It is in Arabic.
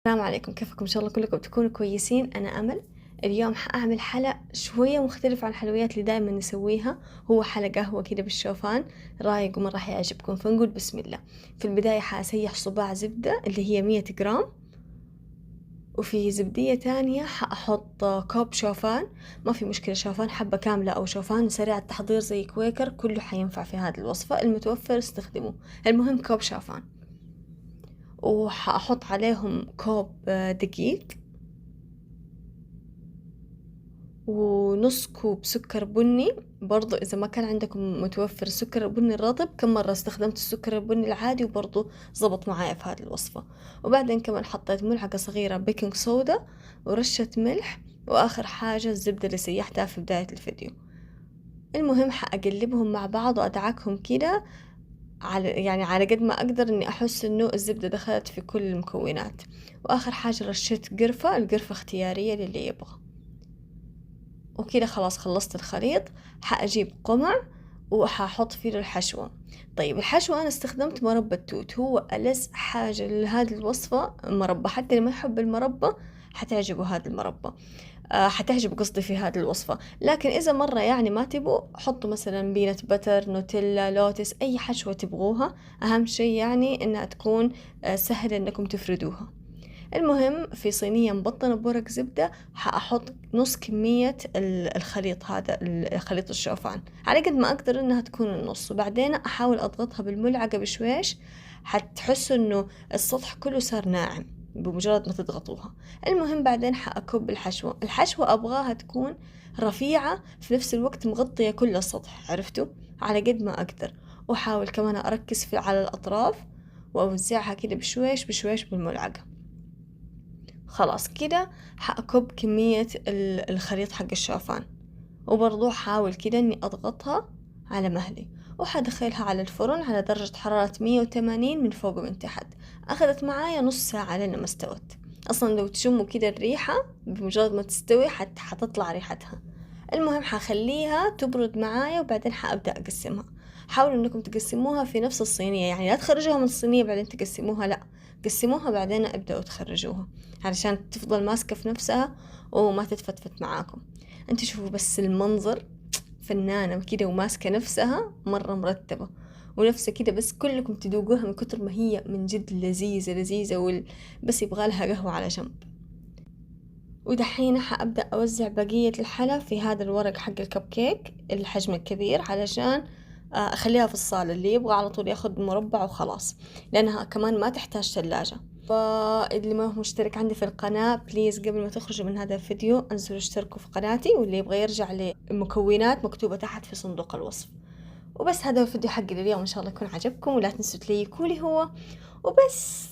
السلام عليكم، كيفكم؟ إن شاء الله كلكم تكونوا كويسين. أنا أمل. اليوم حأعمل حلا شوية مختلف عن الحلويات اللي دائما نسويها. هو حلا قهوة كده بالشوفان، رايق ومرة حيعجبكم. فنقول بسم الله. في البداية حأسيح صباع زبدة اللي هي 100 جرام، وفي زبدية تانية حأحط كوب شوفان. ما في مشكلة، شوفان حبة كاملة أو شوفان سريع التحضير زي كويكر، كله حينفع في هذه الوصفة. المتوفر استخدموه، المهم كوب شوفان. وحأحط عليهم كوب دقيق، ونص كوب سكر بني. برضو إذا ما كان عندكم متوفر السكر البني الرطب، كم مرة استخدمت السكر البني العادي وبرضو زبط معايا في هذه الوصفة. وبعدين كمان حطيت ملعقة صغيرة بيكنج صودا ورشة ملح، وآخر حاجة الزبدة اللي سيحتها في بداية الفيديو. المهم حأقلبهم مع بعض وأدعكهم كده على قد ما أقدر إني أحس إنه الزبدة دخلت في كل المكونات. وآخر حاجة رشيت قرفة، القرفة اختيارية للي يبغى. وكده خلاص خلصت الخليط. حأجيب قمع وححط فيه الحشوة. طيب الحشوة أنا استخدمت مربى التوت، هو ألذ حاجة لهذه الوصفة مربى. حتى اللي ما يحب المربى حتعجبه هذا المربى، حتعجب قصدي في هذه الوصفة. لكن إذا مرة يعني ما تبغوا، حطوا مثلا بينت بتر، نوتيلا، لوتس، أي حشوة تبغوها. أهم شيء يعني إنها تكون سهلة إنكم تفردوها. المهم في صينية مبطنة بورق زبدة حأحط نص كمية الخليط هذا، الخليط الشوفان، على قد ما أقدر إنها تكون النص. وبعدين أحاول أضغطها بالملعقة بشويش، حتحسوا إنه السطح كله صار ناعم بمجرد ما تضغطوها. المهم بعدين حأكب الحشوة أبغاها تكون رفيعة في نفس الوقت مغطية كل السطح، عرفتوا؟ على قد ما أقدر. وأحاول كمان أركز على الأطراف وأوزعها كده بشويش بشويش بالملعقة. خلاص كده حأكب كمية الخليط حق الشوفان، وبرضو حاول كده اني اضغطها على مهلي. وحدخلها على الفرن على درجة حرارة 180 من فوق ومن تحت. اخذت معايا نص ساعة لين ما استوت. اصلا لو تشموا كده الريحة بمجرد ما تستوي حتطلع ريحتها. المهم حخليها تبرد معايا وبعدين حابدأ اقسمها. حاولوا انكم تقسموها في نفس الصينية، يعني لا تخرجوها من الصينية بعدين تقسموها، لا، قسموها بعدين ابدأوا تخرجوها علشان تفضل ماسكة في نفسها وما تتفتفت معاكم. انتوا شوفوا بس المنظر، فنانة كده وماسكة نفسها مرة مرتبة ونفسها كده. بس كلكم تدوقوها من كتر ما هي من جد لذيذة لذيذة بس يبغالها قهوة على جنب. ودحين حأبدأ أوزع بقية الحلا في هذا الورق حق الكب كيك الحجم الكبير، علشان أخليها في الصالة، اللي يبغى على طول ياخد مربع وخلاص، لأنها كمان ما تحتاج ثلاجة. فاللي ما هو مشترك عندي في القناة بليز قبل ما تخرجوا من هذا الفيديو انزلوا اشتركوا في قناتي، واللي يبغى يرجع للمكونات مكتوبة تحت في صندوق الوصف. وبس هذا هو الفيديو حقي لليوم، إن شاء الله يكون عجبكم، ولا تنسوا تلايكوا لي هو وبس.